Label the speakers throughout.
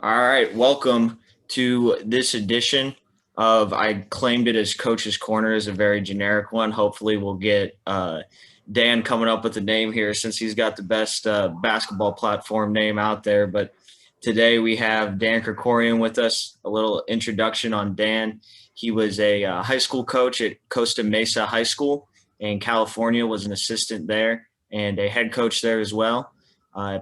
Speaker 1: All right, welcome to this edition of I claimed it as Coach's Corner is a very generic one. Hopefully, we'll get Dan coming up with a name here since he's got the best basketball platform name out there. But today we have Dan Krikorian with us. A little introduction on Dan. He was a high school coach at Costa Mesa High School in California, was an assistant there and a head coach there as well.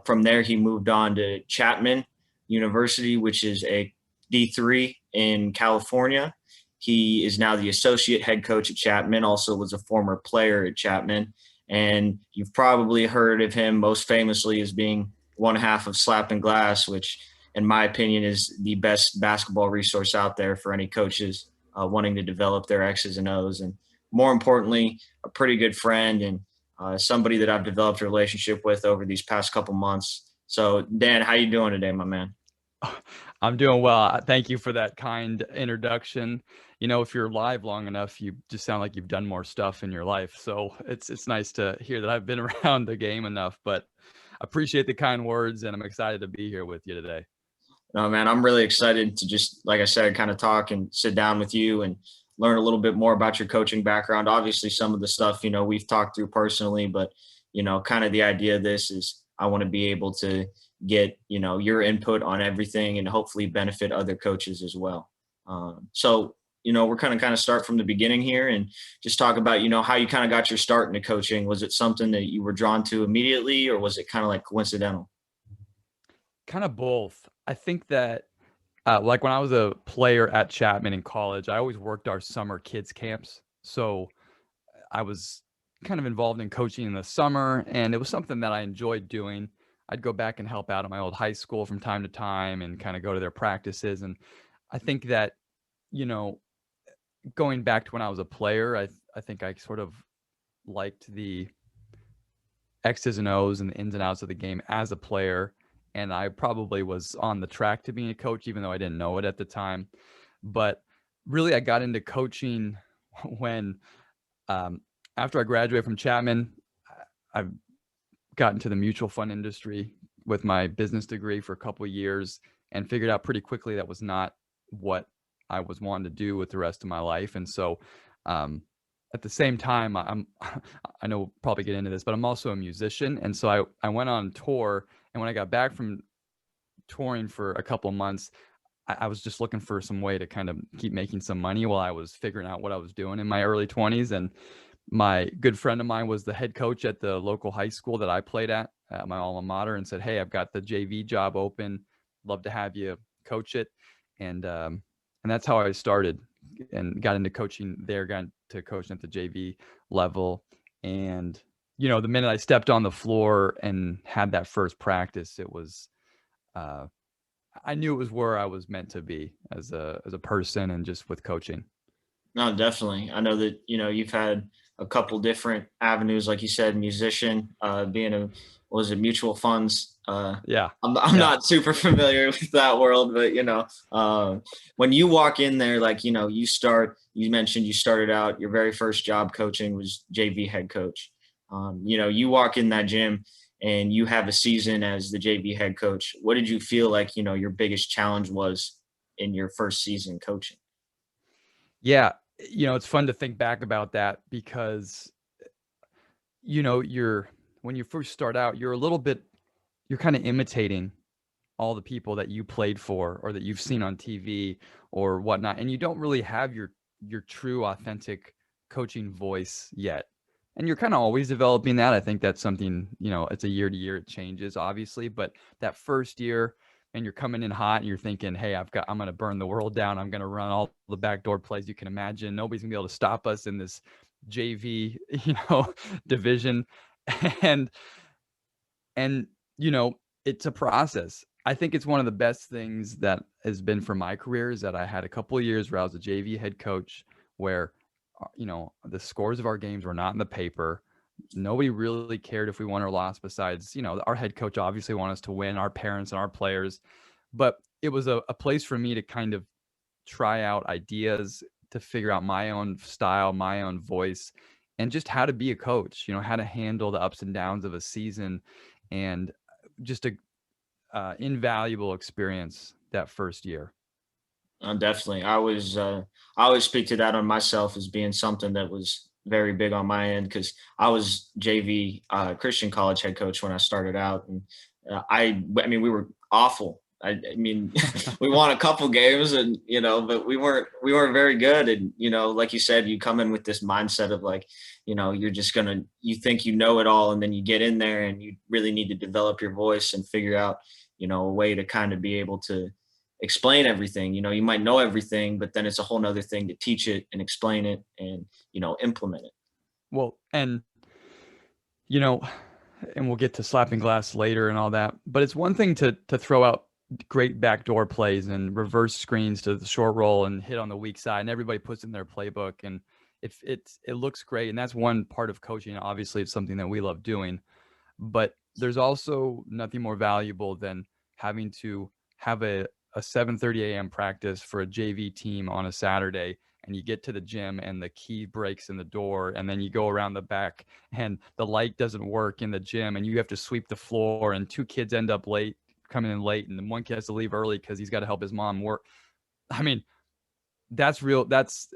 Speaker 1: From there, he moved on to Chapman University, which is a D3 in California. He is now the associate head coach at Chapman, also was a former player at Chapman. And you've probably heard of him most famously as being one half of Slappin Glass, which, in my opinion, is the best basketball resource out there for any coaches wanting to develop their X's and O's. And more importantly, a pretty good friend and somebody that I've developed a relationship with over these past couple months. So, Dan, how you doing today, my man?
Speaker 2: I'm doing well. Thank you for that kind introduction. If you're live long enough, you just sound like you've done more stuff in your life. So it's nice to hear that I've been around the game enough. But I appreciate the kind words, and I'm excited to be here with you today.
Speaker 1: No, man, I'm really excited to just, like I said, kind of talk and sit down with you and learn a little bit more about your coaching background. Obviously, some of the stuff, we've talked through personally, but, kind of the idea of this is I want to be able to get, your input on everything and hopefully benefit other coaches as well. So, we're kind of start from the beginning here and just talk about, how you kind of got your start into coaching. Was it something that you were drawn to immediately or was it kind of like coincidental?
Speaker 2: Kind of both. I think that, like when I was a player at Chapman in college, I always worked our summer kids camps. So I was kind of involved in coaching in the summer, and it was something that I enjoyed doing. I'd go back and help out at my old high school from time to time and kind of go to their practices. And I think that, you know, going back to when I was a player, I think I sort of liked the X's and O's and the ins and outs of the game as a player. And I probably was on the track to being a coach, even though I didn't know it at the time. But really, I got into coaching when um, after I graduated from Chapman, I've got into the mutual fund industry with my business degree for a couple of years and figured out pretty quickly that was not what I was wanting to do with the rest of my life. And so, at the same time, I know we'll probably get into this, but I'm also a musician. And so I went on tour. And when I got back from touring for a couple of months, I was just looking for some way to kind of keep making some money while I was figuring out what I was doing in my early 20s. And my good friend of mine was the head coach at the local high school that I played at my alma mater, and said, "Hey, I've got the JV job open. Love to have you coach it." And that's how I started and got into coaching there, got into coaching at the JV level. And, the minute I stepped on the floor and had that first practice, it was, uh, I knew it was where I was meant to be as a person and just with coaching.
Speaker 1: No, definitely. I know that, you've had a couple different avenues, like you said, musician, being a, what was it, mutual funds.
Speaker 2: Yeah.
Speaker 1: I'm
Speaker 2: Yeah.
Speaker 1: not super familiar with that world, but, when you walk in there, like, you mentioned you started out, your very first job coaching was JV head coach. You walk in that gym and you have a season as the JV head coach. What did you feel like, your biggest challenge was in your first season coaching?
Speaker 2: Yeah. It's fun to think back about that because, when you first start out, you're kind of imitating all the people that you played for or that you've seen on TV or whatnot. And you don't really have your true authentic coaching voice yet. And you're kind of always developing that. I think that's something, it's a year to year, it changes obviously, but that first year and you're coming in hot and you're thinking, "Hey, I'm going to burn the world down. I'm going to run all the backdoor plays you can imagine. Nobody's going to be able to stop us in this JV, division." And and, you know, it's a process. I think it's one of the best things that has been for my career is that I had a couple of years where I was a JV head coach where, the scores of our games were not in the paper. Nobody really cared if we won or lost besides, our head coach obviously wanted us to win, our parents and our players. But it was a place for me to kind of try out ideas, to figure out my own style, my own voice, and just how to be a coach, how to handle the ups and downs of a season, and just a invaluable experience that first year.
Speaker 1: Definitely. I always speak to that on myself as being something that was very big on my end because I was JV Christian college head coach when I started out, and I mean, we were awful. I mean, we won a couple games, and but we weren't very good. And like you said, you come in with this mindset of like, you're just gonna you think you know it all, and then you get in there and you really need to develop your voice and figure out a way to kind of be able to explain everything. You might know everything, but then it's a whole nother thing to teach it and explain it and implement it.
Speaker 2: Well, you know, and we'll get to slapping glass later and all that. But it's one thing to throw out great backdoor plays and reverse screens to the short roll and hit on the weak side, and everybody puts in their playbook, and if it looks great, and that's one part of coaching. Obviously, it's something that we love doing, but there's also nothing more valuable than having to have a 7:30 a.m. practice for a JV team on a Saturday, and you get to the gym and the key breaks in the door, and then you go around the back and the light doesn't work in the gym, and you have to sweep the floor, and two kids end up late, coming in late, and then one kid has to leave early because he's got to help his mom work. I mean, that's real. That's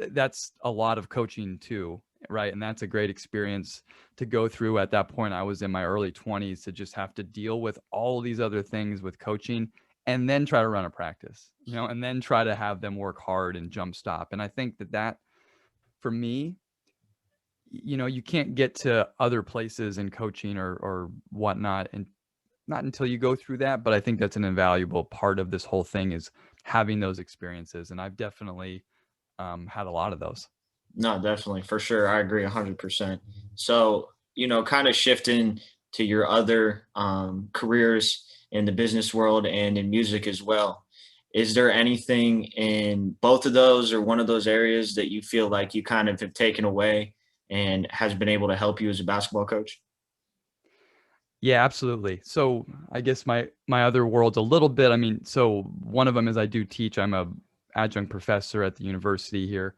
Speaker 2: a lot of coaching too, right? And that's a great experience to go through. At that point, I was in my early 20s to just have to deal with all these other things with coaching, and then try to run a practice, and then try to have them work hard and jump stop. And I think that for me, you can't get to other places in coaching or whatnot, and not until you go through that. But I think that's an invaluable part of this whole thing, is having those experiences. And I've definitely had a lot of those.
Speaker 1: No, definitely, for sure. I agree 100%. So, kind of shifting to your other careers in the business world and in music as well. Is there anything in both of those or one of those areas that you feel like you kind of have taken away and has been able to help you as a basketball coach?
Speaker 2: Yeah, absolutely. So I guess my other world's a little bit. I mean, so one of them is I do teach. I'm a adjunct professor at the university here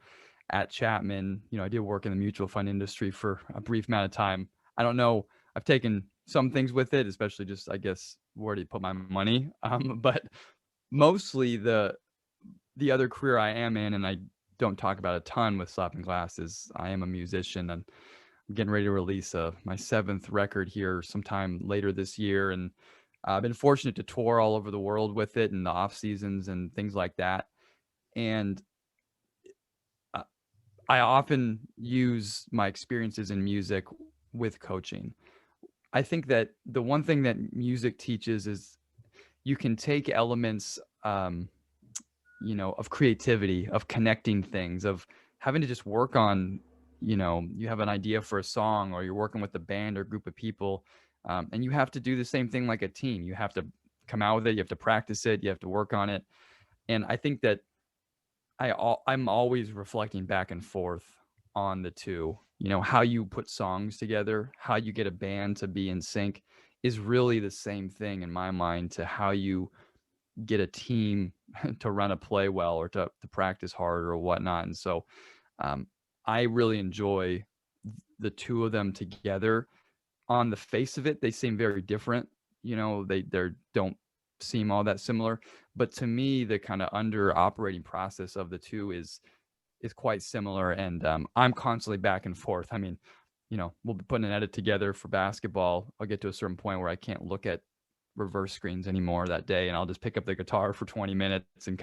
Speaker 2: at Chapman. I did work in the mutual fund industry for a brief amount of time. I don't know. I've taken some things with it, especially just, I guess, where do you put my money? But mostly the other career I am in, and I don't talk about a ton with Slapping Glass, is I am a musician, and I'm getting ready to release my seventh record here sometime later this year. And I've been fortunate to tour all over the world with it in the off seasons and things like that. And uh, I often use my experiences in music with coaching. I think that the one thing that music teaches is you can take elements, of creativity, of connecting things, of having to just work on, you have an idea for a song, or you're working with a band or group of people, and you have to do the same thing like a team. You have to come out with it. You have to practice it. You have to work on it. And I think that I'm always reflecting back and forth on the two. How you put songs together, how you get a band to be in sync is really the same thing in my mind to how you get a team to run a play well, or to practice hard or whatnot. And so um, I really enjoy the two of them together. On the face of it, they seem very different. They don't seem all that similar. But to me, the kind of under operating process of the two is quite similar. And I'm constantly back and forth. I mean, we'll be putting an edit together for basketball. I'll get to a certain point where I can't look at reverse screens anymore that day, and I'll just pick up the guitar for 20 minutes and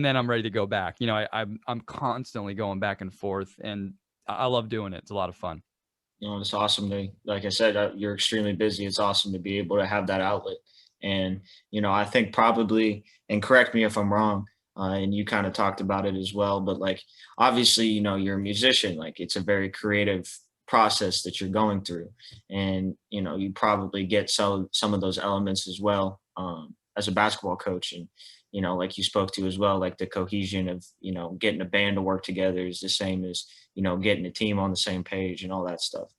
Speaker 2: then I'm ready to go back. I'm constantly going back and forth, and I love doing it. It's a lot of fun.
Speaker 1: It's awesome to, like I said, you're extremely busy. It's awesome to be able to have that outlet. And, I think probably, and correct me if I'm wrong, and you kind of talked about it as well, but like, obviously, you're a musician, like it's a very creative process that you're going through. And, you probably get some of those elements as well, as a basketball coach. And, like you spoke to as well, like the cohesion of, getting a band to work together is the same as, getting a team on the same page and all that stuff.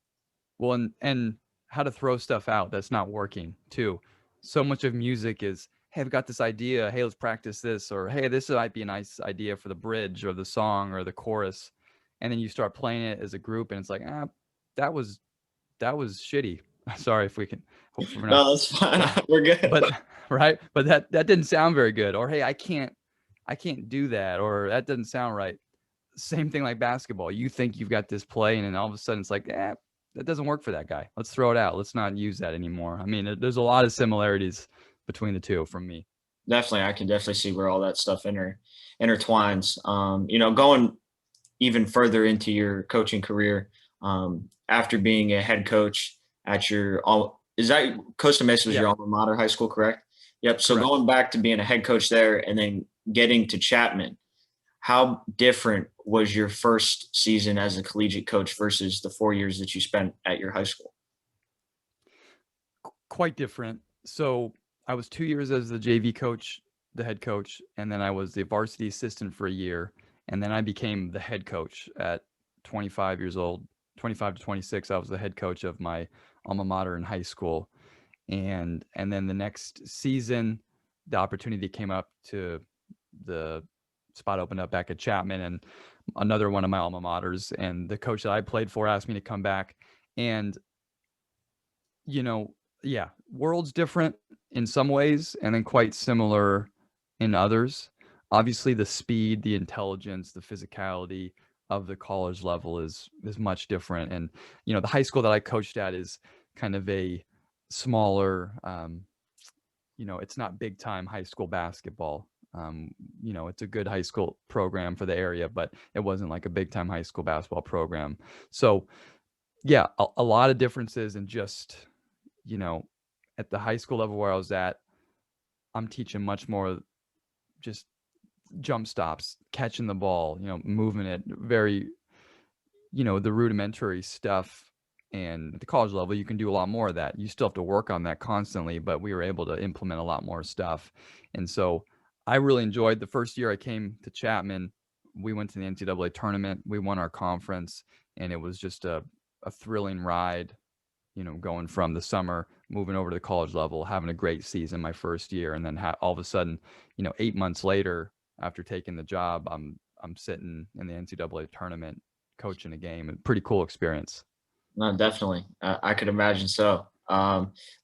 Speaker 2: Well, and how to throw stuff out that's not working too. So much of music is, hey, I've got this idea. Hey, let's practice this. Or, hey, this might be a nice idea for the bridge or the song or the chorus. And then you start playing it as a group, and it's like, that was shitty. Sorry if we can, hopefully we're not,
Speaker 1: No, that's fine.
Speaker 2: but,
Speaker 1: We're good.
Speaker 2: but right. But that didn't sound very good. Or, hey, I can't do that. Or that doesn't sound right. Same thing like basketball. You think you've got this play, and then all of a sudden it's like, that doesn't work for that guy. Let's throw it out. Let's not use that anymore. I mean, there's a lot of similarities between the two from me.
Speaker 1: Definitely, I can definitely see where all that stuff intertwines. Going even further into your coaching career, after being a head coach at your all is that Costa Mesa was
Speaker 2: Yeah,
Speaker 1: your alma mater high school, correct? Yep. So
Speaker 2: correct.
Speaker 1: going back to being a head coach there and then getting to Chapman, how different was your first season as a collegiate coach versus the 4 years that you spent at your high school?
Speaker 2: Quite different. So I was 2 years as the JV coach, the head coach, and then I was the varsity assistant for a year, and then I became the head coach at 25 years old. 25 to 26, I was the head coach of my alma mater in high school, and then the next season, the opportunity came up to the spot opened up back at Chapman, and another one of my alma maters, and the coach that I played for asked me to come back, and you know, yeah, worlds different in some ways and then quite similar in others. Obviously, the speed, the intelligence, the physicality of the college level is much different. And the high school that I coached at is kind of a smaller, it's not big time high school basketball. It's a good high school program for the area, but it wasn't like a big time high school basketball program. So yeah, a lot of differences in just you know, at the high school level where I was at, I'm teaching much more just jump stops, catching the ball, moving it, very, the rudimentary stuff. And at the college level, you can do a lot more of that. You still have to work on that constantly, but we were able to implement a lot more stuff. And so I really enjoyed the first year I came to Chapman. We went to the NCAA tournament. We won our conference, and it was just a thrilling ride, going from the summer, moving over to the college level, having a great season my first year, and then all of a sudden, 8 months later, after taking the job, I'm sitting in the NCAA tournament coaching a game. A pretty cool experience.
Speaker 1: No, definitely. I could imagine so.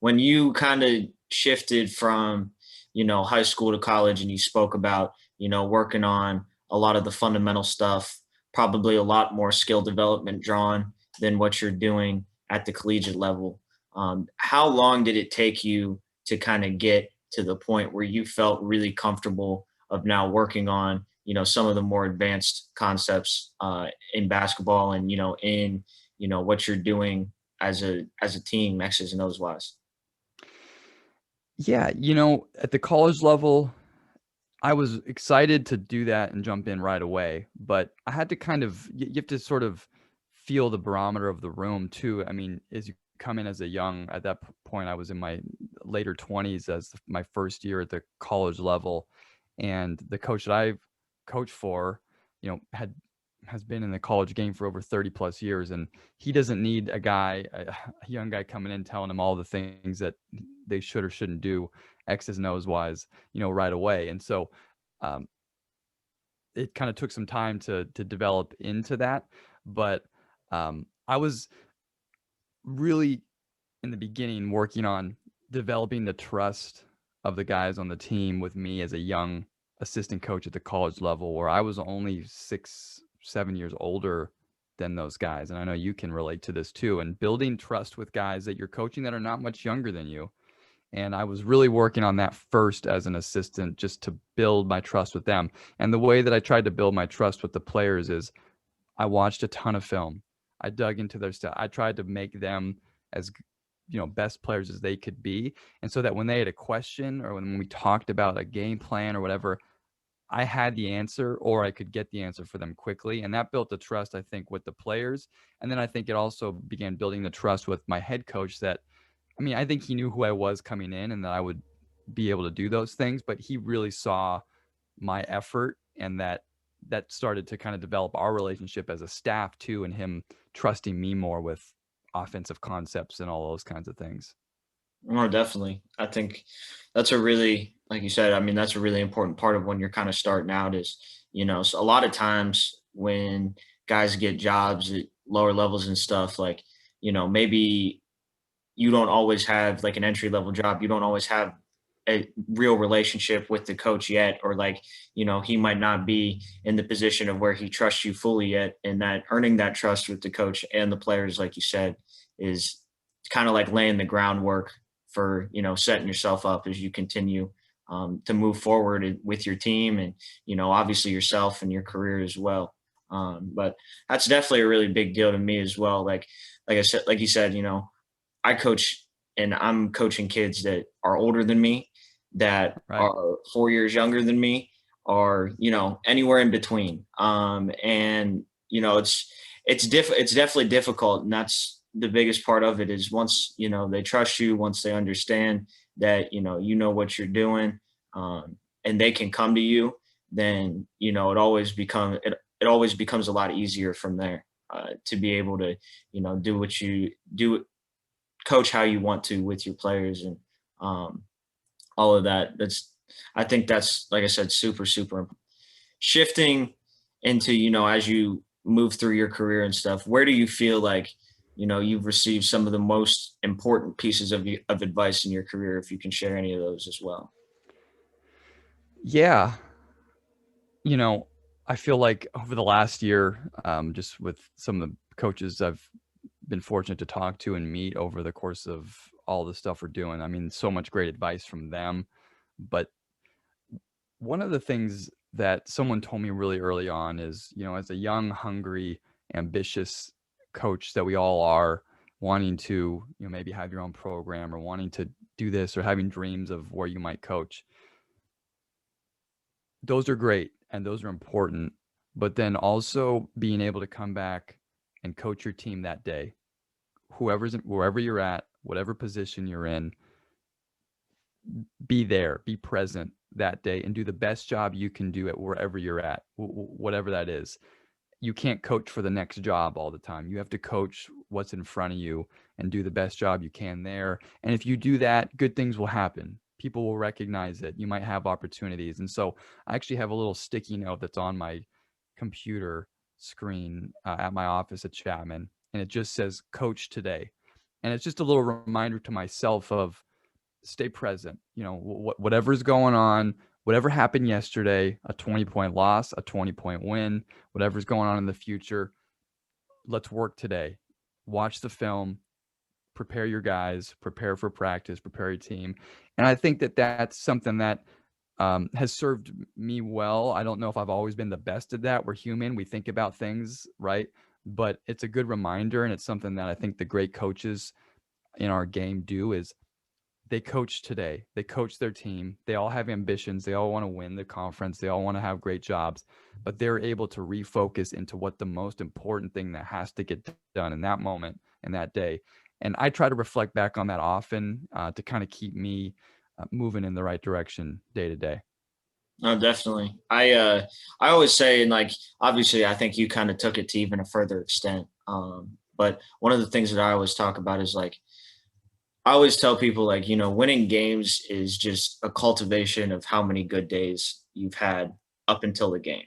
Speaker 1: When you kind of shifted from, high school to college and you spoke about, working on a lot of the fundamental stuff, probably a lot more skill development drawn than what you're doing at the collegiate level. How long did it take you to kind of get to the point where you felt really comfortable of now working on, some of the more advanced concepts in basketball and, in what you're doing as a team, X's and O's wise?
Speaker 2: Yeah, at the college level, I was excited to do that and jump in right away, but I had to kind of you have to sort of feel the barometer of the room too. I mean, as you come in as a young at that point, I was in my later 20s as my first year at the college level, and the coach that I've coached for, has been in the college game for over 30 plus years, and he doesn't need a young guy coming in telling him all the things that they should or shouldn't do, X's and O's wise, right away. And so um, it kind of took some time to develop into that. But I was really in the beginning working on developing the trust of the guys on the team with me as a young assistant coach at the college level, where I was only 6, 7 years older than those guys. And I know you can relate to this too. And building trust with guys that you're coaching that are not much younger than you. And I was really working on that first as an assistant, just to build my trust with them. And the way that I tried to build my trust with the players is I watched a ton of film. I dug into their stuff. I tried to make them as best players as they could be. And so that when they had a question or when we talked about a game plan or whatever, I had the answer, or I could get the answer for them quickly. And that built the trust, I think, with the players. And then I think it also began building the trust with my head coach that, I mean, I think he knew who I was coming in and that I would be able to do those things, but he really saw my effort, and that started to kind of develop our relationship as a staff too, and him trusting me more with offensive concepts and all those kinds of things.
Speaker 1: Oh, definitely. I think that's a really, like you said, I mean, that's a really important part of when you're kind of starting out is, so a lot of times when guys get jobs at lower levels and stuff, like, maybe you don't always have like an entry level job. You don't always have a real relationship with the coach yet, or like, he might not be in the position of where he trusts you fully yet. And that earning that trust with the coach and the players, like you said, is kind of like laying the groundwork for, setting yourself up as you continue to move forward with your team and, obviously yourself and your career as well. But that's definitely a really big deal to me as well. Like I said, like you said, I coach and I'm coaching kids that are older than me, that
Speaker 2: Right.
Speaker 1: are 4 years younger than me, or, anywhere in between. And, it's definitely difficult. And that's the biggest part of it is once, they trust you, once they understand that, what you're doing, and they can come to you, then, it always becomes a lot easier from there, to be able to, do what you do, coach how you want to with your players and all of that. I think that's, like I said, super, super shifting into, as you move through your career and stuff. Where do you feel like, you've received some of the most important pieces of advice in your career, if you can share any of those as well?
Speaker 2: Yeah. I feel like over the last year, just with some of the coaches I've been fortunate to talk to and meet over the course of all the stuff we're doing, I mean, so much great advice from them. But one of the things that someone told me really early on is, as a young, hungry, ambitious coach that we all are, wanting to, maybe have your own program or wanting to do this or having dreams of where you might coach, those are great and those are important. But then also being able to come back and coach your team that day, wherever you're at, whatever position you're in, be there, be present that day and do the best job you can do at wherever you're at, whatever that is. You can't coach for the next job all the time. You have to coach what's in front of you and do the best job you can there. And if you do that, good things will happen. People will recognize it. You might have opportunities. And so I actually have a little sticky note that's on my computer screen at my office at Chapman, and it just says coach today. And it's just a little reminder to myself of stay present. Whatever's going on, whatever happened yesterday, a 20-point loss, a 20-point win, whatever's going on in the future, let's work today. Watch the film, prepare your guys, prepare for practice, prepare your team. And I think that that's something that has served me well. I don't know if I've always been the best at that. We're human. We think about things, right? But it's a good reminder, and it's something that I think the great coaches in our game do is they coach today. They coach their team. They all have ambitions. They all want to win the conference. They all want to have great jobs, but they're able to refocus into what the most important thing that has to get done in that moment and that day. And I try to reflect back on that often to kind of keep me moving in the right direction day to day.
Speaker 1: No, definitely. I always say, and like obviously I think you kind of took it to even a further extent. But one of the things that I always talk about is like I always tell people like, winning games is just a cultivation of how many good days you've had up until the game.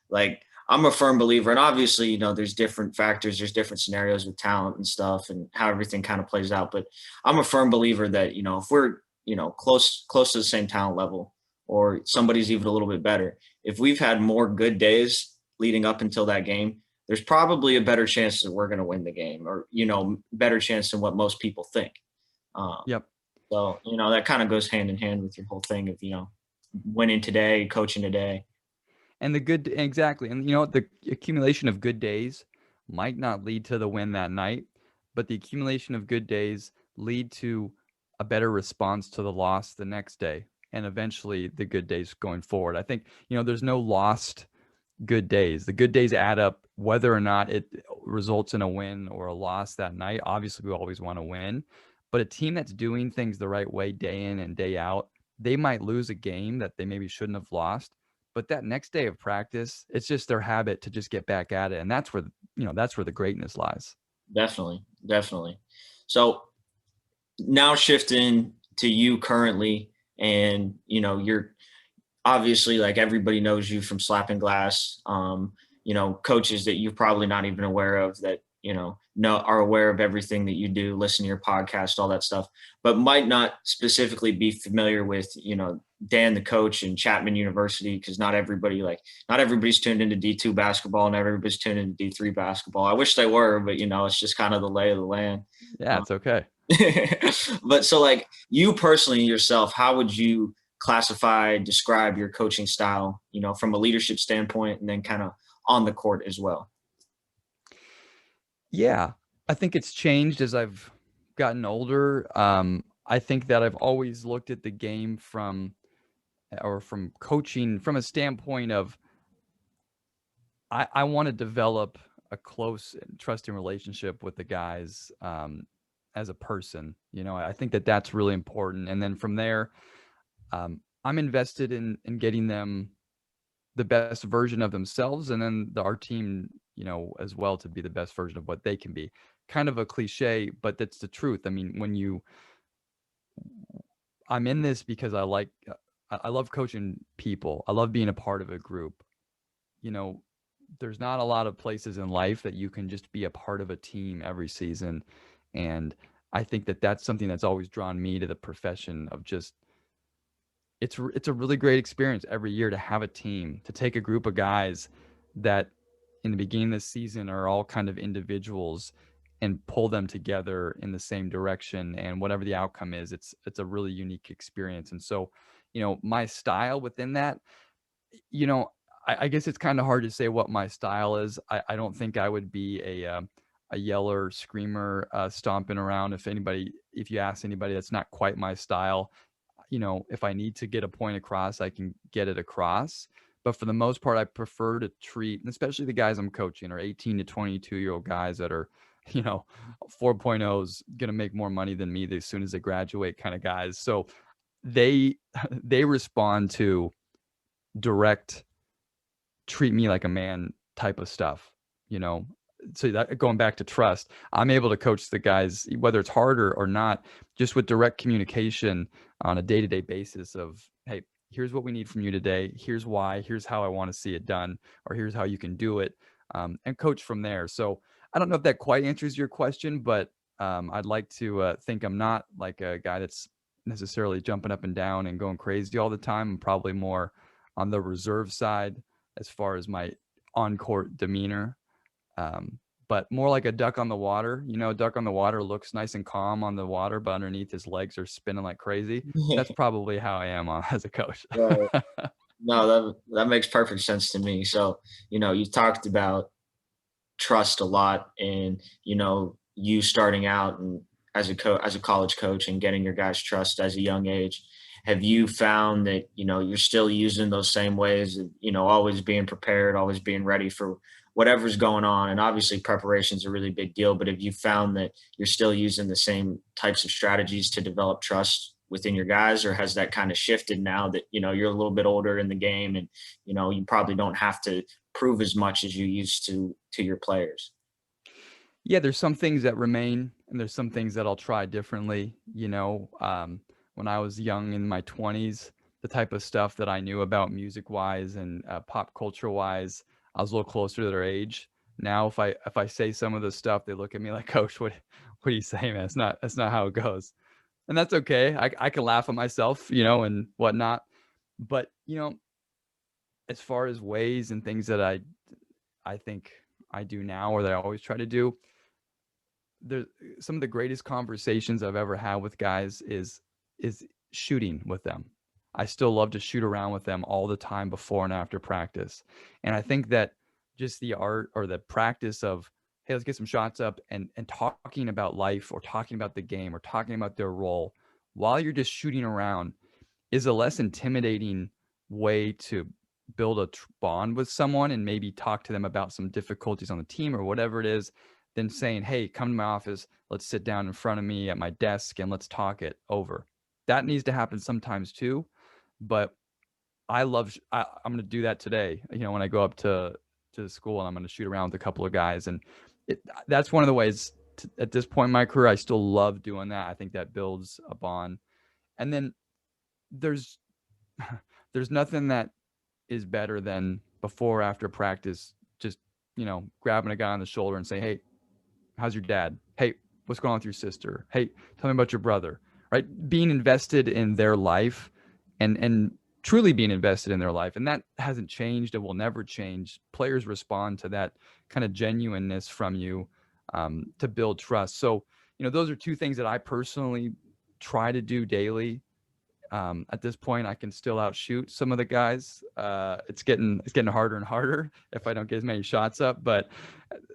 Speaker 1: Like I'm a firm believer, and obviously, there's different factors, there's different scenarios with talent and stuff and how everything kind of plays out. But I'm a firm believer that, if we're, close to the same talent level, or somebody's even a little bit better, if we've had more good days leading up until that game, there's probably a better chance that we're going to win the game, or, better chance than what most people think.
Speaker 2: Yep.
Speaker 1: So, that kind of goes hand in hand with your whole thing of, winning today, coaching today.
Speaker 2: And exactly. And the accumulation of good days might not lead to the win that night, but the accumulation of good days lead to a better response to the loss the next day, and eventually the good days going forward. I think, there's no lost good days. The good days add up whether or not it results in a win or a loss that night. Obviously, we always want to win, but a team that's doing things the right way day in and day out, they might lose a game that they maybe shouldn't have lost, but that next day of practice, it's just their habit to just get back at it. And that's where, that's where the greatness lies.
Speaker 1: Definitely. Definitely. So now shifting to you currently, and, you're obviously like everybody knows you from Slapping Glass, coaches that you're probably not even aware of that, know are aware of everything that you do, listen to your podcast, all that stuff, but might not specifically be familiar with Dan the coach and Chapman University, because not everybody's tuned into D2 basketball and everybody's tuned into D3 basketball. I wish they were, but it's just kind of the lay of the land.
Speaker 2: Yeah, it's okay.
Speaker 1: But so, like, you personally yourself, how would you classify, describe your coaching style, from a leadership standpoint and then kind of on the court as well?
Speaker 2: Yeah, I think it's changed as I've gotten older. I think that I've always looked at the game from coaching from a standpoint of I want to develop a close and trusting relationship with the guys as a person. I think that that's really important. And then from there, I'm invested in getting them the best version of themselves, and then our team, as well, to be the best version of what they can be. Kind of a cliche, but that's the truth. I mean, I'm in this because I love coaching people. I love being a part of a group. You know, there's not a lot of places in life that you can just be a part of a team every season. And I think that that's something that's always drawn me to the profession of just it's a really great experience every year to have a team, to take a group of guys that in the beginning of the season are all kind of individuals and pull them together in the same direction. And whatever the outcome is, it's a really unique experience. And so, my style within that, you know, I guess it's kind of hard to say what my style is. I don't think I would be a yeller, screamer, stomping around. If you ask anybody, that's not quite my style. If I need to get a point across, I can get it across. But for the most part, I prefer to treat, and especially the guys I'm coaching are 18 to 22-year-old guys that are, 4.0s going to make more money than me as soon as they graduate kind of guys. So they they respond to direct, treat me like a man type of stuff, so that going back to trust, I'm able to coach the guys, whether it's harder or not, just with direct communication on a day-to-day basis of, hey, here's what we need from you today. Here's why, here's how I want to see it done, or here's how you can do it, and coach from there. So I don't know if that quite answers your question, but I'd like to think I'm not like a guy that's necessarily jumping up and down and going crazy all the time. I'm probably more on the reserve side as far as my on-court demeanor, but more like a duck on the water. A duck on the water looks nice and calm on the water, but underneath his legs are spinning like crazy. That's probably how I am as a coach.
Speaker 1: Right. No, that makes perfect sense to me. So, you talked about trust a lot, and you starting out and as a college coach and getting your guys trust as a young age. Have you found that you're still using those same ways of always being prepared, always being ready for whatever's going on? And obviously preparation is a really big deal, but have you found that you're still using the same types of strategies to develop trust within your guys, or has that kind of shifted now that you're a little bit older in the game, and you probably don't have to prove as much as you used to your players?
Speaker 2: Yeah, there's some things that remain, and there's some things that I'll try differently. When I was young in my 20s, the type of stuff that I knew about music wise and pop culture wise, I was a little closer to their age. Now, if I say some of the stuff, they look at me like, "Coach, what are you saying, man? That's not how it goes." And that's okay. I can laugh at myself, and whatnot. But as far as ways and things that I think I do now, or that I always try to do, there's some of the greatest conversations I've ever had with guys is shooting with them. I still love to shoot around with them all the time before and after practice. And I think that just the art or the practice of, hey, let's get some shots up, and talking about life or talking about the game or talking about their role while you're just shooting around is a less intimidating way to build a bond with someone and maybe talk to them about some difficulties on the team or whatever it is, than saying, hey, come to my office, let's sit down in front of me at my desk and let's talk it over. That needs to happen sometimes too, but I'm going to do that today, when I go up to school, and I'm going to shoot around with a couple of guys. And that's one of the ways at this point in my career, I still love doing that. I think that builds a bond. And then there's there's nothing that is better than before or after practice, just grabbing a guy on the shoulder and say, hey, how's your dad? Hey, what's going on with your sister? Hey, tell me about your brother, right? Being invested in their life and truly being invested in their life. And that hasn't changed. It will never change. Players respond to that kind of genuineness from you, to build trust. So, those are two things that I personally try to do daily. At this point, I can still outshoot some of the guys. It's getting harder and harder if I don't get as many shots up. But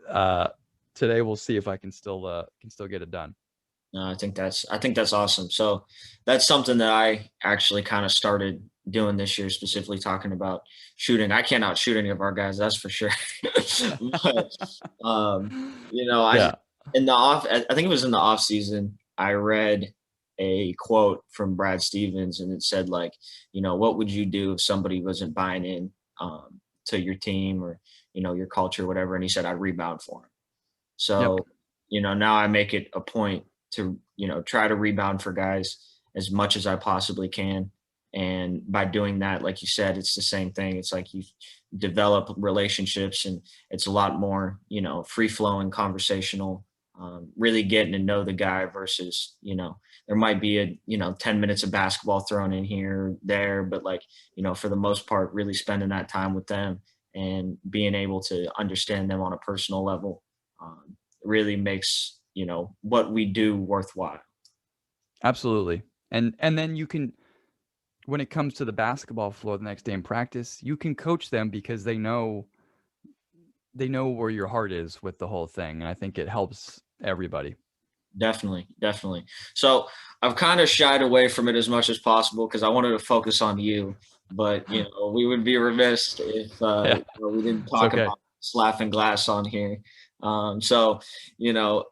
Speaker 2: uh, today we'll see if I can still get it done.
Speaker 1: No, I think that's awesome. So that's something that I actually kind of started doing this year, specifically talking about shooting. I can't outshoot any of our guys, that's for sure. But I
Speaker 2: Yeah.
Speaker 1: in the off I think it was in the off season, I read a quote from Brad Stevens and it said like, what would you do if somebody wasn't buying in to your team or, your culture, whatever? And he said I'd rebound for him.
Speaker 2: Yep.
Speaker 1: So, now I make it a point to, try to rebound for guys as much as I possibly can. And by doing that, like you said, it's the same thing. It's like you develop relationships and it's a lot more, free flowing, conversational, really getting to know the guy versus, there might be 10 minutes of basketball thrown in here, there, but like, for the most part, really spending that time with them and being able to understand them on a personal level really makes what we do worthwhile.
Speaker 2: Absolutely. And then you can, when it comes to the basketball floor the next day in practice, you can coach them because they know where your heart is with the whole thing, and I think it helps everybody.
Speaker 1: Definitely, definitely. So I've kind of shied away from it as much as possible because I wanted to focus on you, but we would be remiss if
Speaker 2: Yeah,
Speaker 1: we didn't
Speaker 2: it's
Speaker 1: talk
Speaker 2: okay.
Speaker 1: about Slapping Glass on here. So you know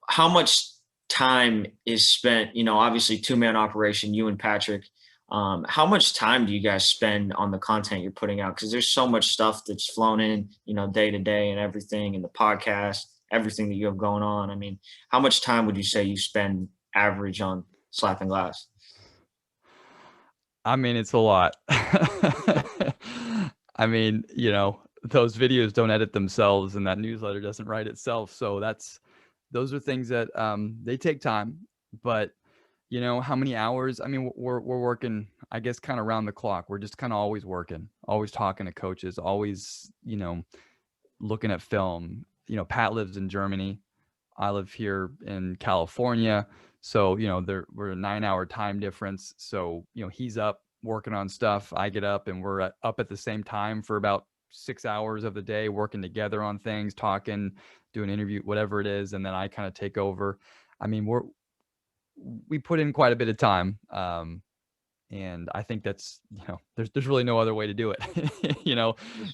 Speaker 1: how much time is spent, obviously two-man operation, you and Patrick. How much time do you guys spend on the content you're putting out? Because there's so much stuff that's flown in, day to day and everything, and the podcast, everything that you have going on. I mean, how much time would you say you spend average on Slapping Glass?
Speaker 2: I mean, it's a lot. I mean, those videos don't edit themselves and that newsletter doesn't write itself. So those are things that they take time, but how many hours? I mean, we're working, I guess, kind of around the clock. We're just kind of always working, always talking to coaches, always, looking at film. Pat lives in Germany. I live here in California. So, we're a 9-hour time difference. So, he's up working on stuff. I get up and we're up at the same time for about 6 hours of the day, working together on things, talking, doing interview, whatever it is. And then I kind of take over. I mean, we put in quite a bit of time. And I think that's, there's really no other way to do it.
Speaker 1: That's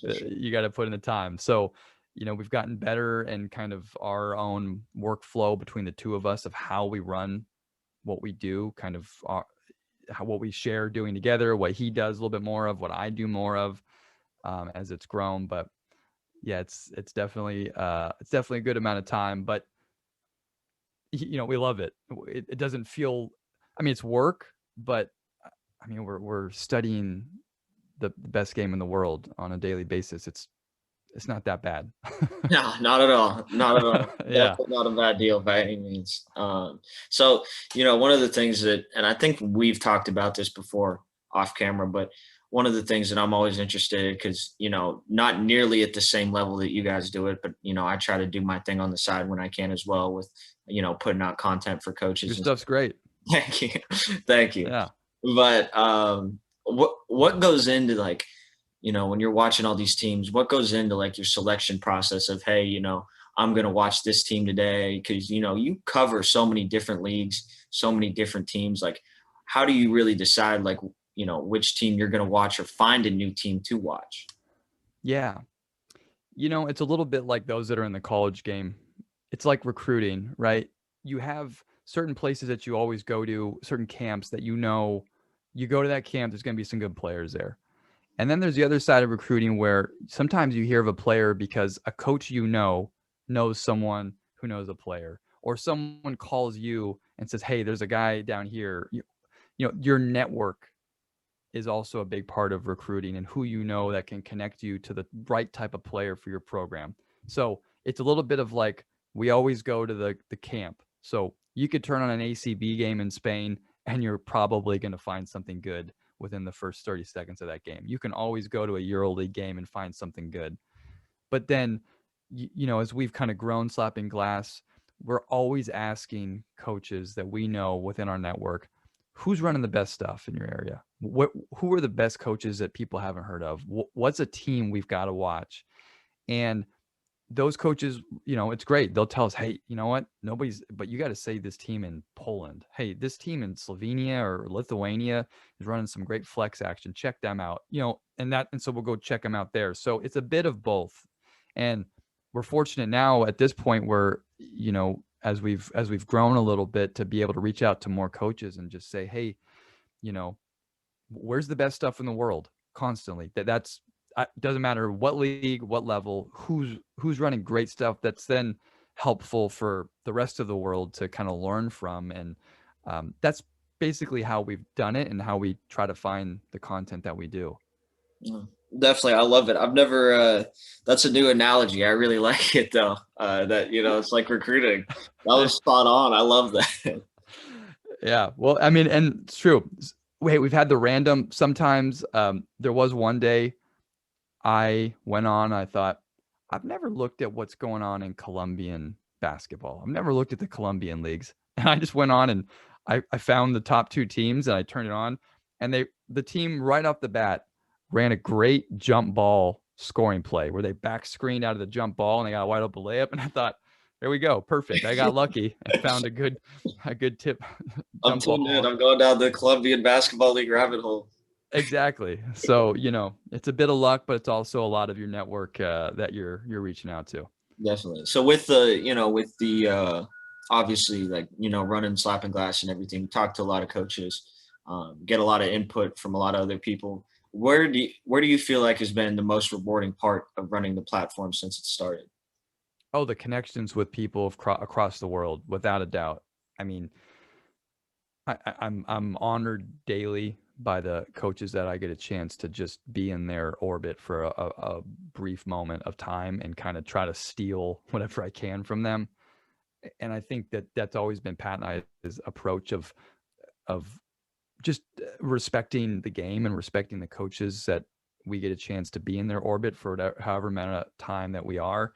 Speaker 1: for sure.
Speaker 2: You got to put in the time. So, we've gotten better and kind of our own workflow between the two of us of how we run what we do, kind of what we share doing together, what he does a little bit more of, what I do more of, as it's grown. But yeah, it's definitely a good amount of time, but we love it. It doesn't feel, I mean, it's work, but I mean, we're studying the best game in the world on a daily basis. It's not that bad.
Speaker 1: No, not at all. Not at all.
Speaker 2: Yeah.
Speaker 1: Definitely not a bad deal by any means. So, one of the things that, and I think we've talked about this before off camera, but one of the things that I'm always interested in, because, not nearly at the same level that you guys do it, but, I try to do my thing on the side when I can as well with, putting out content for
Speaker 2: Your
Speaker 1: coaches. And
Speaker 2: stuff's great.
Speaker 1: thank you. Thank you.
Speaker 2: Yeah.
Speaker 1: But what goes into like, when you're watching all these teams, what goes into like your selection process of, hey, I'm going to watch this team today? Because, you cover so many different leagues, so many different teams. Like, how do you really decide, like, which team you're going to watch or find a new team to watch?
Speaker 2: Yeah. It's a little bit like those that are in the college game. It's like recruiting, right? You have certain places that you always go to, certain camps that you go to that camp, there's going to be some good players there. And then there's the other side of recruiting where sometimes you hear of a player because a coach knows someone who knows a player, or someone calls you and says, "Hey, there's a guy down here." Your network is also a big part of recruiting and who that can connect you to the right type of player for your program. So it's a little bit of like we always go to the camp. So you could turn on an ACB game in Spain and you're probably going to find something good within the first 30 seconds of that game. You can always go to a EuroLeague game and find something good. But then, as we've kind of grown Slapping Glass, we're always asking coaches that we know within our network, who's running the best stuff in your area? Who are the best coaches that people haven't heard of? What's a team we've got to watch? And those coaches, it's great. They'll tell us, hey, you know what? But you got to say this team in Poland. Hey, this team in Slovenia or Lithuania is running some great flex action. Check them out, and so we'll go check them out there. So it's a bit of both. And we're fortunate now at this point where, as we've grown a little bit, to be able to reach out to more coaches and just say, hey, where's the best stuff in the world constantly? That's doesn't matter what league, what level, who's running great stuff that's then helpful for the rest of the world to kind of learn from. And that's basically how we've done it and how we try to find the content that we do.
Speaker 1: Definitely. I love it. I've never, that's a new analogy. I really like it though. That, it's like recruiting. That was spot on. I love that.
Speaker 2: Yeah. Well, I mean, and it's true. Wait, we've had the random sometimes. There was one day I went on, I thought, I've never looked at what's going on in Colombian basketball. I've never looked at the Colombian leagues. And I just went on and I found the top 2 teams and I turned it on. And the team right off the bat ran a great jump ball scoring play where they back screened out of the jump ball and they got a wide open layup. And I thought, there we go. Perfect. I got lucky and found a good tip.
Speaker 1: I'm tuned in. I'm going down the Colombian Basketball League rabbit hole.
Speaker 2: Exactly. So, it's a bit of luck, but it's also a lot of your network that you're reaching out to.
Speaker 1: Definitely. So with the obviously, like, running Slapping Glass and everything, talk to a lot of coaches, get a lot of input from a lot of other people. Where do you feel like has been the most rewarding part of running the platform since it started?
Speaker 2: Oh, the connections with people across the world, without a doubt. I mean, I'm honored daily by the coaches that I get a chance to just be in their orbit for a brief moment of time and kind of try to steal whatever I can from them. And I think that's always been Pat and I's approach of just respecting the game and respecting the coaches that we get a chance to be in their orbit for however amount of time that we are.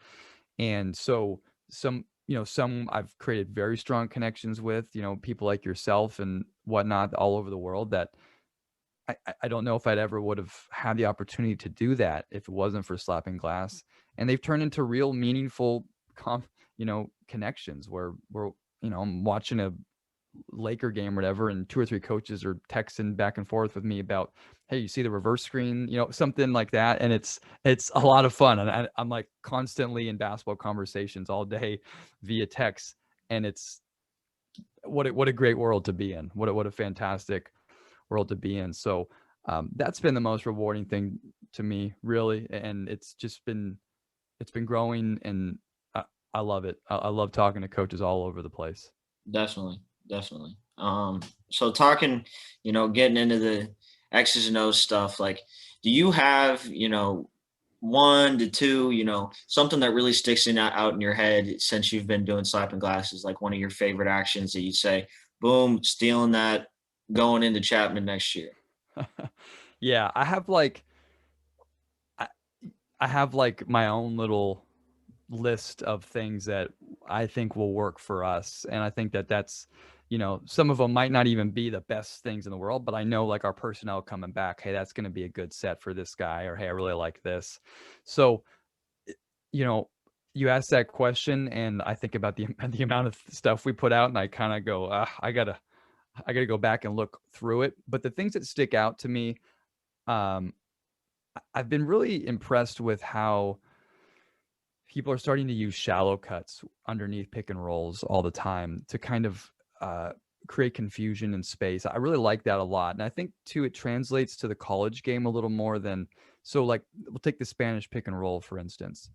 Speaker 2: And so some I've created very strong connections with, people like yourself and whatnot all over the world that I don't know if I'd ever would have had the opportunity to do that if it wasn't for Slapping Glass. And they've turned into real meaningful, connections where I'm watching a Laker game or whatever, and 2 or 3 coaches are texting back and forth with me about, hey, you see the reverse screen, something like that. And it's a lot of fun. And I'm like constantly in basketball conversations all day via text. And it's what a great world to be in. What a fantastic world to be in. So that's been the most rewarding thing to me, really. And it's been growing, and I love it. I love talking to coaches all over the place.
Speaker 1: Definitely. So talking, getting into the X's and O's stuff, like, do you have, 1 to 2, something that really sticks out in your head since you've been doing Slapping Glasses, like one of your favorite actions that you say, boom, stealing that, going into Chapman next year?
Speaker 2: Yeah, I have like my own little list of things that I think will work for us. And I think that's, some of them might not even be the best things in the world, but I know like our personnel coming back, hey, that's going to be a good set for this guy, or hey, I really like this. So, you ask that question and I think about the amount of stuff we put out, and I kind of go, I gotta go back and look through it. But the things that stick out to me, I've been really impressed with how people are starting to use shallow cuts underneath pick and rolls all the time to kind of create confusion in space. I really like that a lot. And I think too, it translates to the college game a little more than, so like we'll take the Spanish pick and roll, for instance.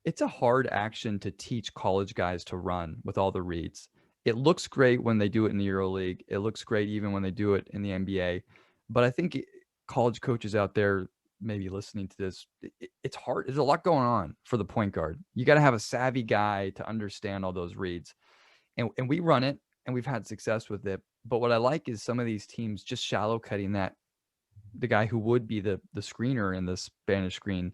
Speaker 2: It's a hard action to teach college guys to run with all the reads. It looks great when they do it in the EuroLeague. It looks great even when they do it in the NBA. But I think college coaches out there, maybe listening to this, it's hard. There's a lot going on for the point guard. You got to have a savvy guy to understand all those reads. And we run it, and we've had success with it. But what I like is some of these teams just shallow cutting that, the guy who would be the screener in the Spanish screen,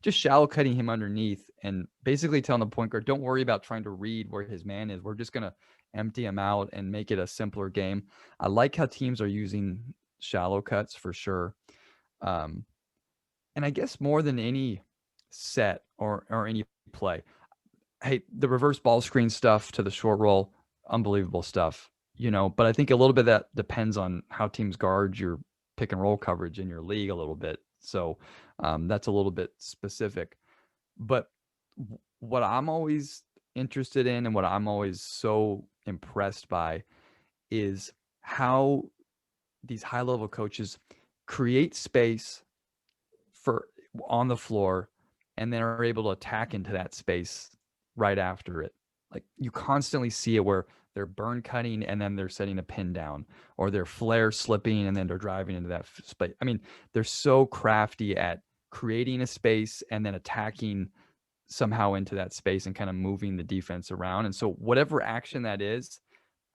Speaker 2: just shallow cutting him underneath and basically telling the point guard, don't worry about trying to read where his man is. We're just going to empty him out and make it a simpler game. I like how teams are using shallow cuts for sure. And I guess more than any set or any play, hey, the reverse ball screen stuff to the short roll, unbelievable stuff, but I think a little bit of that depends on how teams guard your pick and roll coverage in your league a little bit. So that's a little bit specific. But what I'm always interested in and what I'm always so impressed by is how these high level coaches create space for on the floor and then are able to attack into that space right after it. Like you constantly see it where they're burn cutting and then they're setting a pin down, or they're flare slipping and then they're driving into that space. I mean, they're so crafty at creating a space and then attacking somehow into that space and kind of moving the defense around. And so whatever action that is,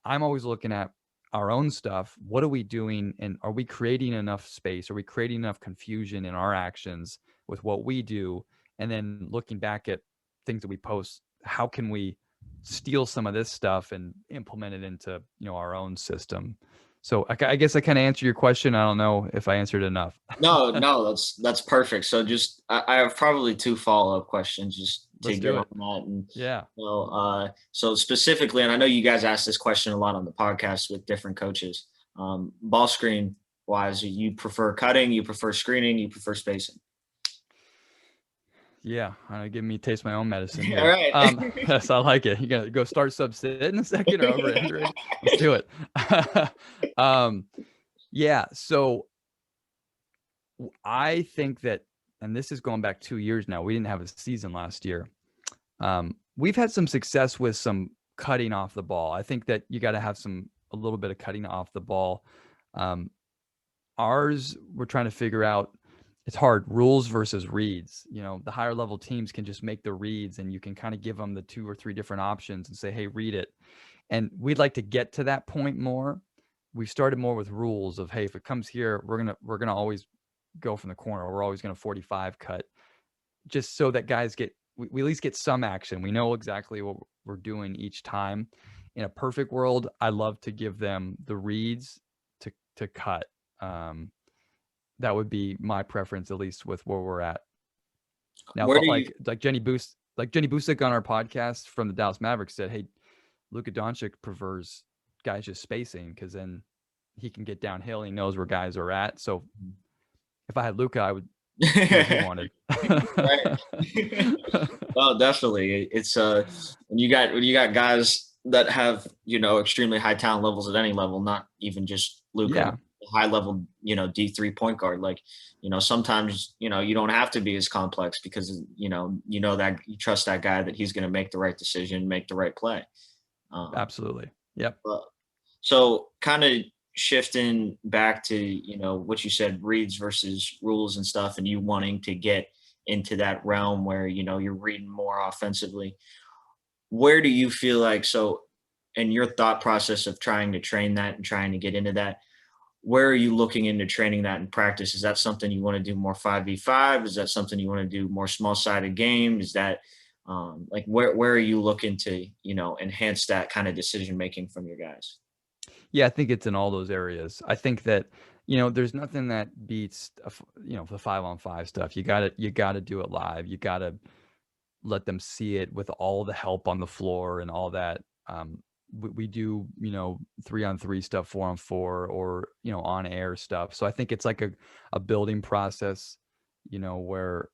Speaker 2: I'm always looking at our own stuff. What are we doing? And are we creating enough space? Are we creating enough confusion in our actions with what we do? And then looking back at things that we post, how can we steal some of this stuff and implement it into, our own system? So I guess I kind of answered your question. I don't know if I answered enough.
Speaker 1: No, that's perfect. So just I have probably 2 follow-up questions just to
Speaker 2: Let's
Speaker 1: get
Speaker 2: do
Speaker 1: on
Speaker 2: it.
Speaker 1: that. And
Speaker 2: Yeah.
Speaker 1: so specifically, and I know you guys ask this question a lot on the podcast with different coaches. Ball screen wise, you prefer cutting, you prefer screening, you prefer spacing?
Speaker 2: Yeah, give me taste my own medicine here.
Speaker 1: All right.
Speaker 2: Yes, I like it. You gonna go start sub sit in a second or over 100? Let's do it. Yeah. So I think that, and this is going back 2 years now. We didn't have a season last year. We've had some success with some cutting off the ball. I think that you got to have a little bit of cutting off the ball. Ours, we're trying to figure out. It's hard, rules versus reads. The higher level teams can just make the reads and you can kind of give them the 2 or 3 different options and say, hey, read it. And we'd like to get to that point more. We've started more with rules of, hey, if it comes here, we're going to always go from the corner. We're always going to 45 cut, just so that guys we at least get some action. We know exactly what we're doing each time. In a perfect world, I love to give them the reads to cut. That would be my preference, at least with where we're at now.
Speaker 1: Where
Speaker 2: But
Speaker 1: do
Speaker 2: like Jenny Busick on our podcast from the Dallas Mavericks said, hey, Luka Doncic prefers guys just spacing because then he can get downhill. He knows where guys are at. So if I had Luka, I would do what he wanted.
Speaker 1: Well, definitely. It's when you got guys that have, extremely high talent levels at any level, not even just Luka.
Speaker 2: Yeah.
Speaker 1: High level, D3 point guard. Like, sometimes, you don't have to be as complex because, that you trust that guy that he's going to make the right decision, make the right play.
Speaker 2: Absolutely. Yep.
Speaker 1: So kind of shifting back to, what you said, reads versus rules and stuff, and you wanting to get into that realm where, you're reading more offensively. Where do you feel like, so in your thought process of trying to train that and trying to get into that, where are you looking into training that in practice? Is that something you want to do more 5v5? Is that something you want to do more small-sided game? Is that where are you looking to, enhance that kind of decision-making from your guys?
Speaker 2: Yeah, I think it's in all those areas. I think that, there's nothing that beats, the 5-on-5 stuff. You got to do it live. You got to let them see it with all the help on the floor and all that. We do, 3-on-3 stuff, 4-on-4, or, on air stuff. So I think it's like a building process, where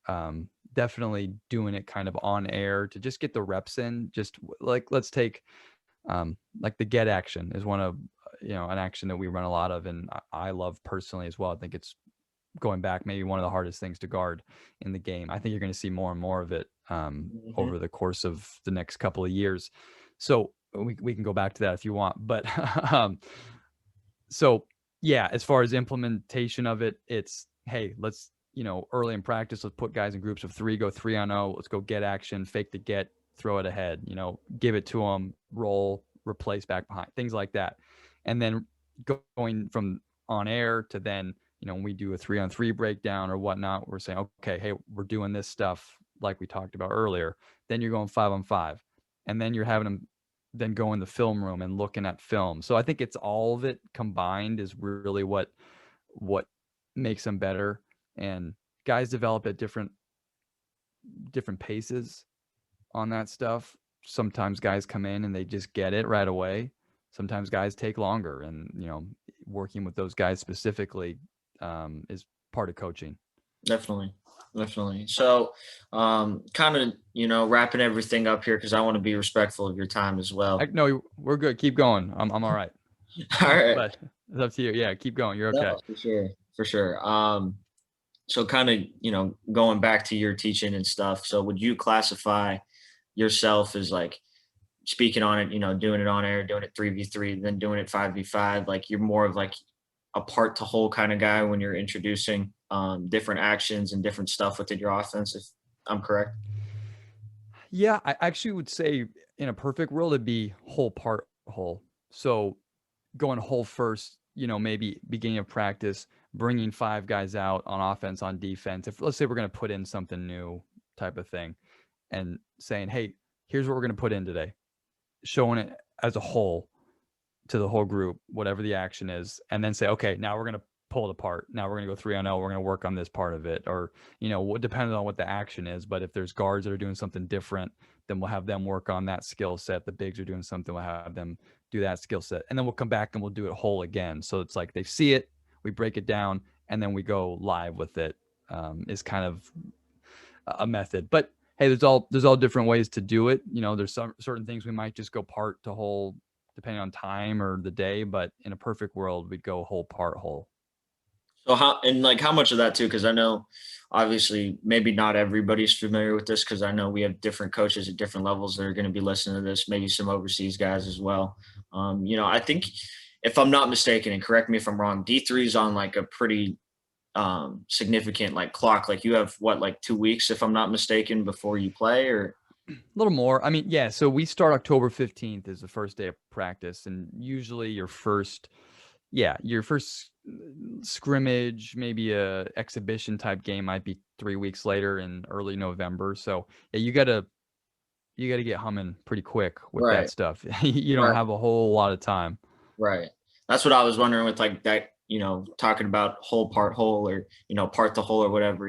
Speaker 2: definitely doing it kind of on air to just get the reps in. Just like, let's take like the get action is one of, an action that we run a lot of, and I love personally as well. I think it's going back maybe one of the hardest things to guard in the game. I think you're going to see more and more of it over the course of the next couple of years. So we can go back to that if you want, but so yeah, as far as implementation of it, it's, hey, let's early in practice, let's put guys in groups of 3, go 3-on-0. Let's go get action, fake the get, throw it ahead, give it to them, roll, replace back behind, things like that. And then going from on air to then, when we do a 3-on-3 breakdown or whatnot, we're saying, okay, hey, we're doing this stuff like we talked about earlier. Then you're going 5-on-5. And then you're having them then go in the film room and looking at film. So I think it's all of it combined is really what makes them better. And guys develop at different paces on that stuff. Sometimes guys come in and they just get it right away. Sometimes guys take longer, and working with those guys specifically is part of coaching.
Speaker 1: Definitely. So, kind of, wrapping everything up here because I want to be respectful of your time as well.
Speaker 2: No, we're good. Keep going. I'm all right.
Speaker 1: All right.
Speaker 2: But it's up to you. Yeah, keep going. You're okay.
Speaker 1: No, for sure. So kind of, going back to your teaching and stuff. So would you classify yourself as like speaking on it, doing it on air, doing it 3v3, then doing it 5v5? Like you're more of like a part to whole kind of guy when you're introducing different actions and different stuff within your offense, if I'm correct?
Speaker 2: Yeah, I actually would say in a perfect world, it'd be whole part whole. So going whole first, maybe beginning of practice, bringing 5 guys out on offense, on defense. If let's say we're going to put in something new type of thing and saying, hey, here's what we're going to put in today, showing it as a whole to the whole group, whatever the action is, and then say, okay, now we're going to pull it apart. Now we're going to go 3-on-0. We're going to work on this part of it, or, depending on what the action is. But if there's guards that are doing something different, then we'll have them work on that skill set. The bigs are doing something, we'll have them do that skill set. And then we'll come back and we'll do it whole again. So it's like they see it, we break it down, and then we go live with it. Is kind of a method. But hey, there's all different ways to do it. There's some certain things we might just go part to whole depending on time or the day, but in a perfect world, we'd go whole part whole.
Speaker 1: So how much of that too? Because I know obviously maybe not everybody's familiar with this because I know we have different coaches at different levels that are going to be listening to this, maybe some overseas guys as well. I think if I'm not mistaken, and correct me if I'm wrong, D3 is on like a pretty significant like clock. Like you have what, like 2 weeks, if I'm not mistaken, before you play, or
Speaker 2: a little more. I mean, yeah. So we start October 15th is the first day of practice, and usually your first scrimmage, maybe a exhibition type game might be 3 weeks later in early November. So yeah, you gotta get humming pretty quick with that stuff. You don't have a whole lot of time.
Speaker 1: Right. That's what I was wondering with like that, talking about whole part whole, or, part to whole or whatever,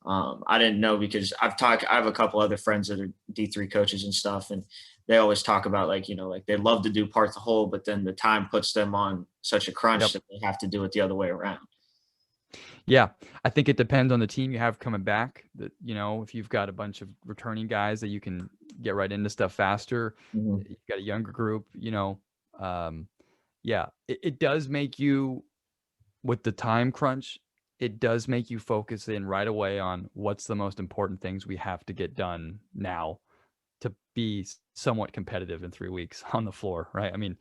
Speaker 1: I didn't know because I have a couple other friends that are D3 coaches and stuff. And they always talk about like, like they love to do part to whole, but then the time puts them on such a crunch that they have to do it the other way around.
Speaker 2: Yeah, I think it depends on the team you have coming back. That if you've got a bunch of returning guys that you can get right into stuff faster, you've got a younger group. Yeah, it does make you, with the time crunch, it does make you focus in right away on what's the most important things we have to get done now to be somewhat competitive in 3 weeks on the floor, right? I mean,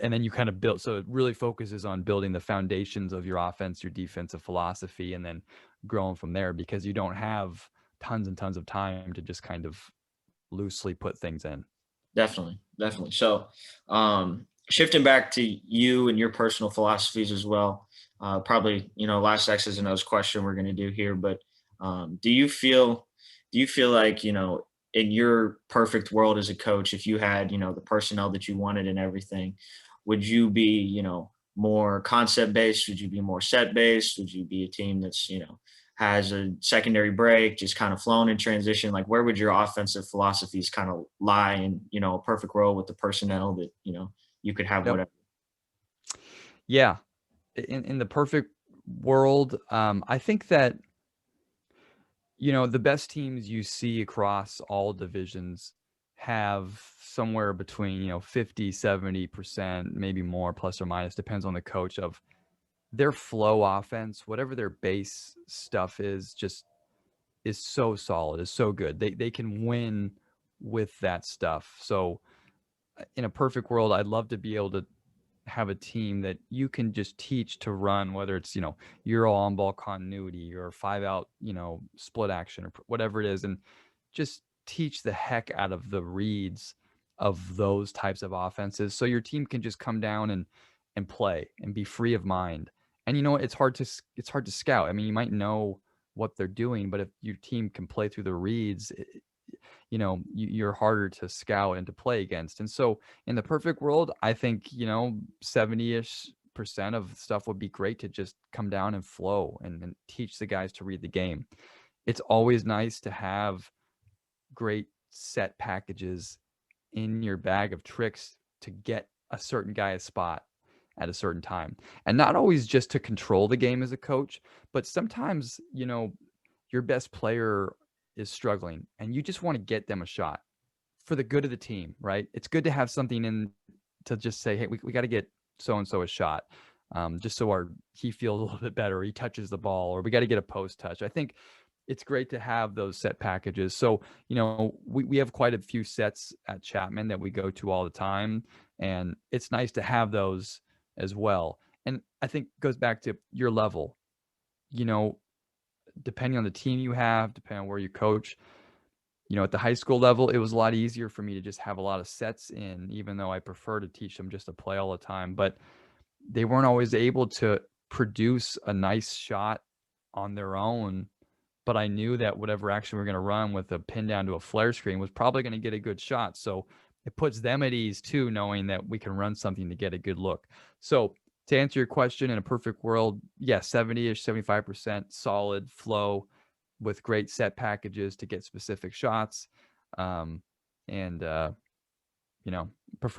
Speaker 2: and then you kind of build, so it really focuses on building the foundations of your offense, your defensive philosophy, and then growing from there, because you don't have tons and tons of time to just kind of loosely put things in.
Speaker 1: Definitely. So, shifting back to you and your personal philosophies as well, probably, last X's and O's question we're going to do here, but do you feel like, in your perfect world as a coach, if you had, the personnel that you wanted and everything, would you be, more concept based? Would you be more set based? Would you be a team that's, has a secondary break, just kind of flown in transition? Like, where would your offensive philosophies kind of lie in, a perfect world with the personnel that, you could have whatever?
Speaker 2: Yeah. In the perfect world, I think that, the best teams you see across all divisions have somewhere between, 50, 70%, maybe more, plus or minus, depends on the coach, of their flow offense, whatever their base stuff is, just is so solid, is so good. They can win with that stuff. So in a perfect world, I'd love to be able to have a team that you can just teach to run, whether it's, Euro on ball continuity or 5-out, split action or whatever it is, and just teach the heck out of the reads of those types of offenses. So your team can just come down and play and be free of mind. And it's hard to scout. I mean, you might know what they're doing, but if your team can play through the reads, you're harder to scout and to play against. And so in the perfect world, I think, 70-ish% of stuff would be great to just come down and flow and teach the guys to read the game. It's always nice to have great set packages in your bag of tricks to get a certain guy a spot at a certain time. And not always just to control the game as a coach, but sometimes, your best player is struggling and you just want to get them a shot for the good of the team, right? It's good to have something in to just say, hey, we got to get so-and-so a shot, just so he feels a little bit better, or he touches the ball, or we got to get a post touch. I think it's great to have those set packages. So, we have quite a few sets at Chapman that we go to all the time, and it's nice to have those as well. And I think it goes back to your level, depending on the team you have, depending on where you coach. At the high school level, it was a lot easier for me to just have a lot of sets in, even though I prefer to teach them just to play all the time. But they weren't always able to produce a nice shot on their own. But I knew that whatever action we're going to run with a pin down to a flare screen was probably going to get a good shot. So it puts them at ease too, knowing that we can run something to get a good look. So to answer your question, in a perfect world, yes, 70-ish, 75% solid flow with great set packages to get specific shots. Prefer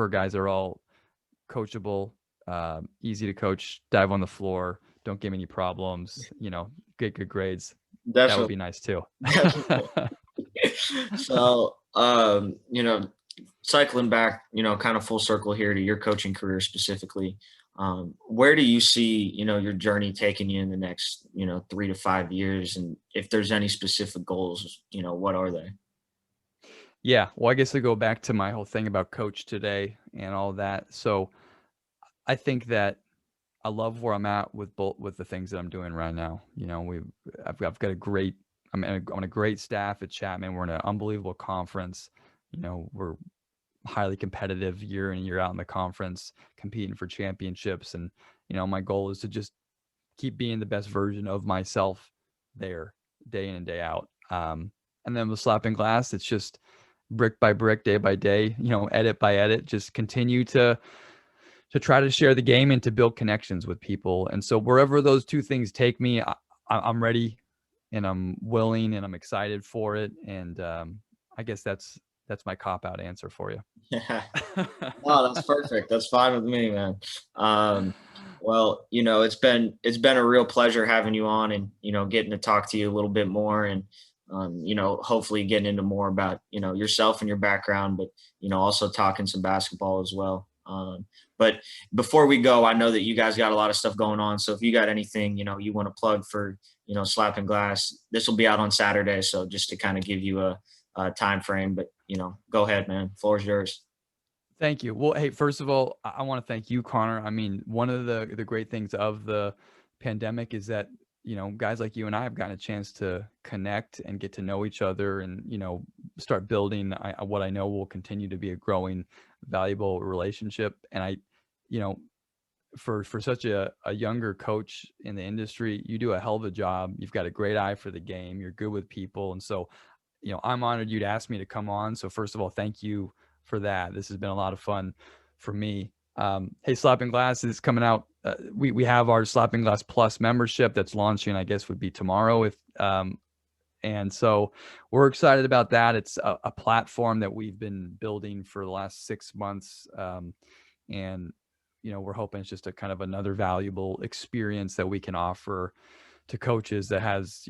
Speaker 2: guys that are all coachable, easy to coach, dive on the floor, don't give me any problems, get good grades.
Speaker 1: Definitely.
Speaker 2: That would be nice too.
Speaker 1: So, cycling back, kind of full circle here to your coaching career specifically, where do you see, your journey taking you in the next, 3 to 5 years? And if there's any specific goals, what are they?
Speaker 2: Yeah, well, I guess I go back to my whole thing about coach today and all that. So I think that I love where I'm at with the things that I'm doing right now. I've got I'm on a great staff at Chapman. We're in an unbelievable conference. We're highly competitive year in and year out in the conference, competing for championships. And, my goal is to just keep being the best version of myself there day in and day out. And then with Slappin Glass, it's just brick by brick, day by day, edit by edit, just continue to try to share the game and to build connections with people. And so wherever those two things take me, I'm ready and I'm willing and I'm excited for it. And I guess that's my cop-out answer for you.
Speaker 1: Yeah. No, that's perfect. That's fine with me, man. Well, it's been a real pleasure having you on and, getting to talk to you a little bit more and, hopefully getting into more about, yourself and your background, but, also talking some basketball as well. But before we go, I know that you guys got a lot of stuff going on. So if you got anything, you want to plug for, Slappin Glass, this will be out on Saturday. So just to kind of give you a time frame, but, go ahead, man. Floor is yours.
Speaker 2: Thank you. Well, hey, first of all, I want to thank you, Connor. I mean, one of the great things of the pandemic is that, guys like you and I have gotten a chance to connect and get to know each other and, start building what I know will continue to be a growing, valuable relationship. And for such a younger coach in the industry, you do a hell of a job. You've got a great eye for the game. You're good with people. And so, I'm honored you'd ask me to come on. So first of all, thank you for that. This has been a lot of fun for me. Hey, Slappin Glass is coming out. We have our Slappin Glass Plus membership that's launching, I guess would be tomorrow. And so we're excited about that. It's a platform that we've been building for the last 6 months. And, we're hoping it's just a kind of another valuable experience that we can offer to coaches that has,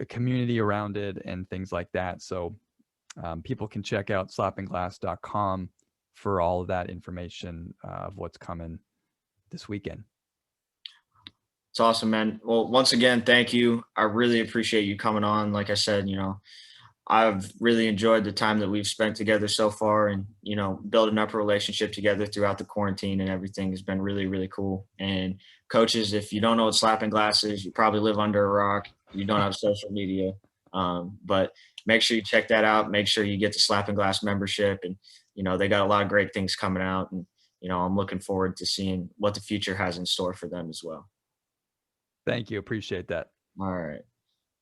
Speaker 2: a community around it and things like that. So people can check out slappinglass.com for all of that information of what's coming this weekend.
Speaker 1: It's awesome, man. Well, once again, thank you. I really appreciate you coming on. Like I said, I've really enjoyed the time that we've spent together so far, and building up a relationship together throughout the quarantine and everything has been really, really cool. And coaches, if you don't know what slapping glass is, you probably live under a rock. You don't have social media, but make sure you check that out. Make sure you get the slapping glass membership, and they got a lot of great things coming out, and I'm looking forward to seeing what the future has in store for them as well.
Speaker 2: Thank you. Appreciate that.
Speaker 1: All right,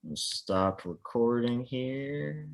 Speaker 1: let's stop recording here.